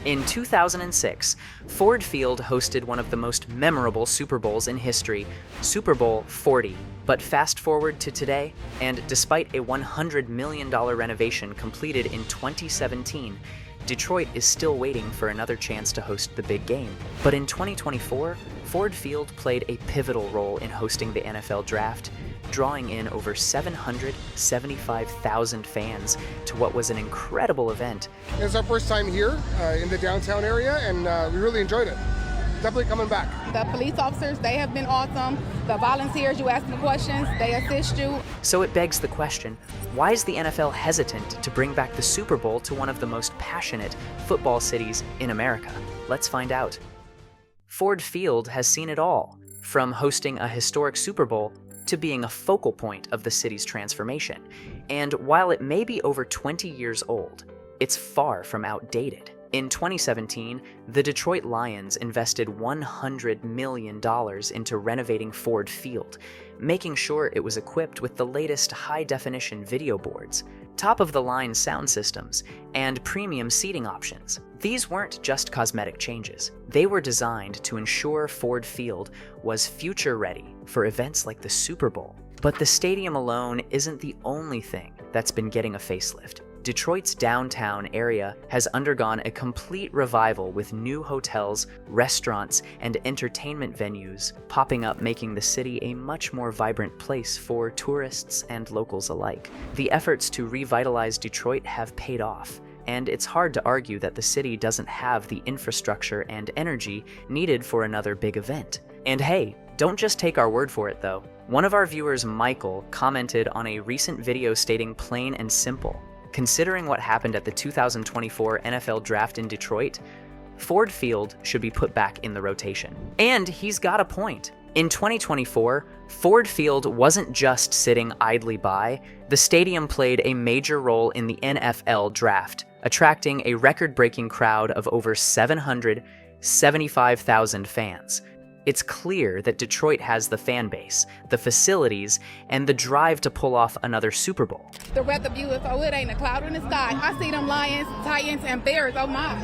In 2006, Ford Field hosted one of the most memorable Super Bowls in history, Super Bowl 40. But fast forward to today, and despite a $100 million renovation completed in 2017, Detroit is still waiting for another chance to host the big game. But in 2024, Ford Field played a pivotal role in hosting the NFL Draft, drawing in over 775,000 fans to what was an incredible event. It's our first time here in the downtown area, and we really enjoyed it. Definitely coming back. The police officers, they have been awesome. The volunteers, you ask them questions, they assist you. So it begs the question, why is the NFL hesitant to bring back the Super Bowl to one of the most passionate football cities in America? Let's find out. Ford Field has seen it all, from hosting a historic Super Bowl to being a focal point of the city's transformation. And while it may be over 20 years old, it's far from outdated. In 2017, the Detroit Lions invested $100 million into renovating Ford Field, making sure it was equipped with the latest high-definition video boards, top-of-the-line sound systems, and premium seating options. These weren't just cosmetic changes. They were designed to ensure Ford Field was future-ready for events like the Super Bowl. But the stadium alone isn't the only thing that's been getting a facelift. Detroit's downtown area has undergone a complete revival with new hotels, restaurants, and entertainment venues popping up, making the city a much more vibrant place for tourists and locals alike. The efforts to revitalize Detroit have paid off, and it's hard to argue that the city doesn't have the infrastructure and energy needed for another big event. And hey, don't just take our word for it though. One of our viewers, Michael, commented on a recent video stating plain and simple, considering what happened at the 2024 NFL Draft in Detroit, Ford Field should be put back in the rotation. And he's got a point. In 2024, Ford Field wasn't just sitting idly by. The stadium played a major role in the NFL Draft, attracting a record-breaking crowd of over 775,000 fans. It's clear that Detroit has the fan base, the facilities, and the drive to pull off another Super Bowl. The weather beautiful, it ain't a cloud in the sky. I see them Lions, Titans, and Bears, oh my.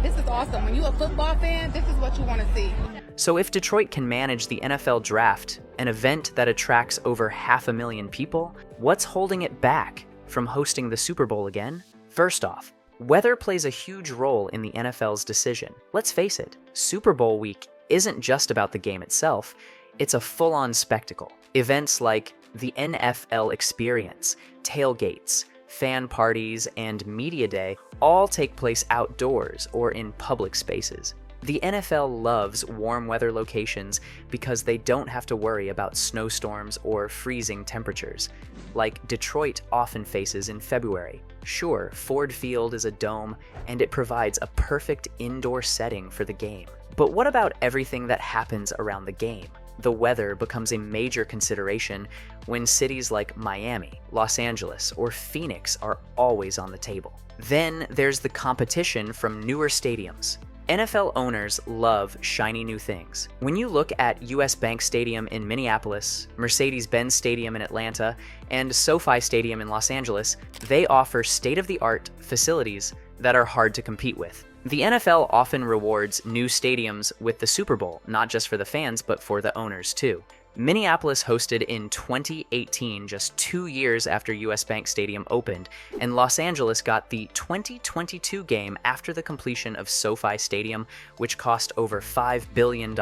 This is awesome. When you're a football fan, this is what you want to see. So if Detroit can manage the NFL Draft, an event that attracts over 500,000 people, what's holding it back from hosting the Super Bowl again? First off, weather plays a huge role in the NFL's decision. Let's face it, Super Bowl week isn't just about the game itself, it's a full-on spectacle. Events like the NFL Experience, tailgates, fan parties, and media day all take place outdoors or in public spaces. The NFL loves warm weather locations because they don't have to worry about snowstorms or freezing temperatures, like Detroit often faces in February. Sure, Ford Field is a dome, and it provides a perfect indoor setting for the game. But what about everything that happens around the game? The weather becomes a major consideration when cities like Miami, Los Angeles, or Phoenix are always on the table. Then there's the competition from newer stadiums. NFL owners love shiny new things. When you look at US Bank Stadium in Minneapolis, Mercedes-Benz Stadium in Atlanta, and SoFi Stadium in Los Angeles, they offer state-of-the-art facilities that are hard to compete with. The NFL often rewards new stadiums with the Super Bowl, not just for the fans, but for the owners too. Minneapolis hosted in 2018, just 2 years after US Bank Stadium opened, and Los Angeles got the 2022 game after the completion of SoFi Stadium, which cost over $5 billion.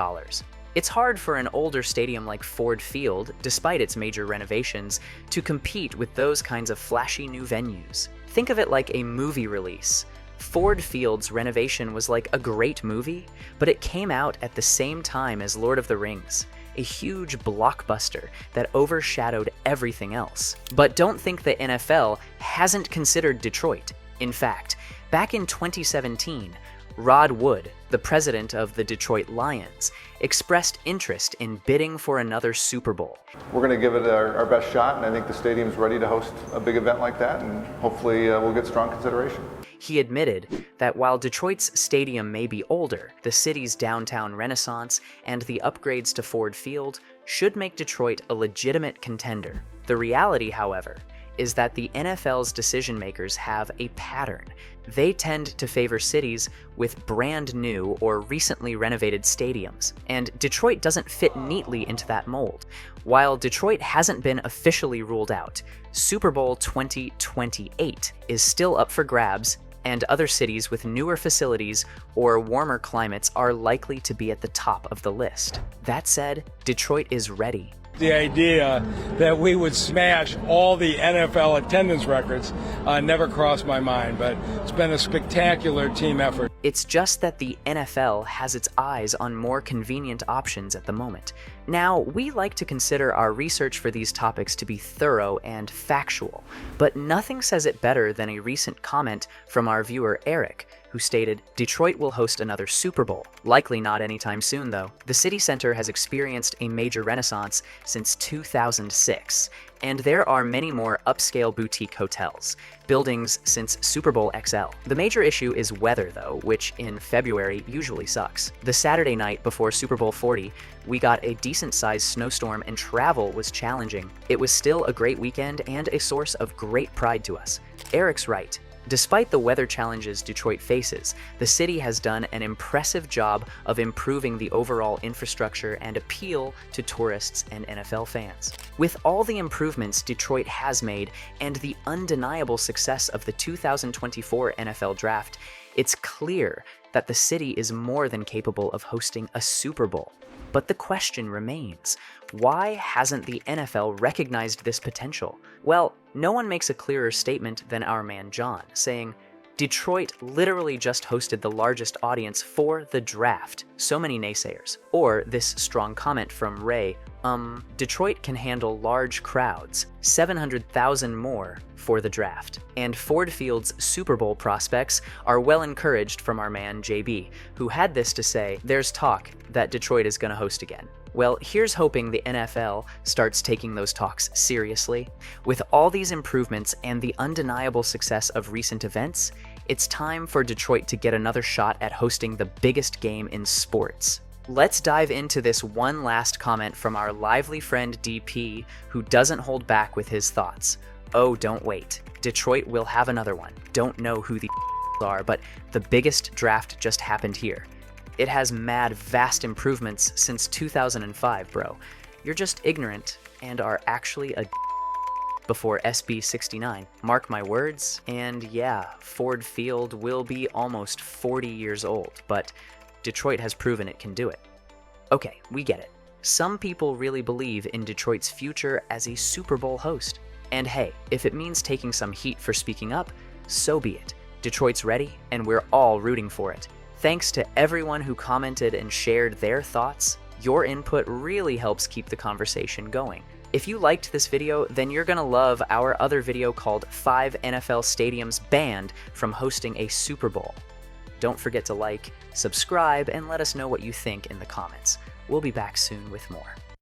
It's hard for an older stadium like Ford Field, despite its major renovations, to compete with those kinds of flashy new venues. Think of it like a movie release. Ford Field's renovation was like a great movie, but it came out at the same time as Lord of the Rings, a huge blockbuster that overshadowed everything else. But don't think the NFL hasn't considered Detroit. In fact, back in 2017, Rod Wood, the president of the Detroit Lions, expressed interest in bidding for another Super Bowl. We're going to give it our best shot, and I think the stadium's ready to host a big event like that, and hopefully we'll get strong consideration. He admitted that while Detroit's stadium may be older, the city's downtown renaissance and the upgrades to Ford Field should make Detroit a legitimate contender. The reality, however, is that the NFL's decision makers have a pattern. They tend to favor cities with brand new or recently renovated stadiums, and Detroit doesn't fit neatly into that mold. While Detroit hasn't been officially ruled out, Super Bowl 2028 is still up for grabs, and other cities with newer facilities or warmer climates are likely to be at the top of the list. That said, Detroit is ready. The idea that we would smash all the NFL attendance records never crossed my mind, but it's been a spectacular team effort. It's just that the NFL has its eyes on more convenient options at the moment. Now, we like to consider our research for these topics to be thorough and factual, but nothing says it better than a recent comment from our viewer Eric, who stated, "Detroit will host another Super Bowl. Likely not anytime soon, though. The city center has experienced a major renaissance since 2006, and there are many more upscale boutique hotels, buildings since Super Bowl XL. The major issue is weather, though, which in February usually sucks. The Saturday night before Super Bowl 40, we got a decent-sized snowstorm and travel was challenging. It was still a great weekend and a source of great pride to us." Eric's right. Despite the weather challenges Detroit faces, the city has done an impressive job of improving the overall infrastructure and appeal to tourists and NFL fans. With all the improvements Detroit has made and the undeniable success of the 2024 NFL Draft, it's clear that the city is more than capable of hosting a Super Bowl. But the question remains, why hasn't the NFL recognized this potential? Well, no one makes a clearer statement than our man John, saying, "Detroit literally just hosted the largest audience for the draft. So many naysayers." Or this strong comment from Ray, "Detroit can handle large crowds, 700,000 more for the draft." And Ford Field's Super Bowl prospects are well encouraged from our man JB, who had this to say, "There's talk that Detroit is going to host again." Well, here's hoping the NFL starts taking those talks seriously. With all these improvements and the undeniable success of recent events, it's time for Detroit to get another shot at hosting the biggest game in sports. Let's dive into this one last comment from our lively friend DP, who doesn't hold back with his thoughts. "Oh, don't wait. Detroit will have another one. Don't know who the are, but the biggest draft just happened here. It has mad vast improvements since 2005, bro. You're just ignorant and are actually a before SB 69. Mark my words. And yeah, Ford Field will be almost 40 years old, but Detroit has proven it can do it." Okay, we get it. Some people really believe in Detroit's future as a Super Bowl host. And hey, if it means taking some heat for speaking up, so be it. Detroit's ready, and we're all rooting for it. Thanks to everyone who commented and shared their thoughts. Your input really helps keep the conversation going. If you liked this video, then you're gonna love our other video called 5 NFL Stadiums Banned from Hosting a Super Bowl. Don't forget to like, subscribe, and let us know what you think in the comments. We'll be back soon with more.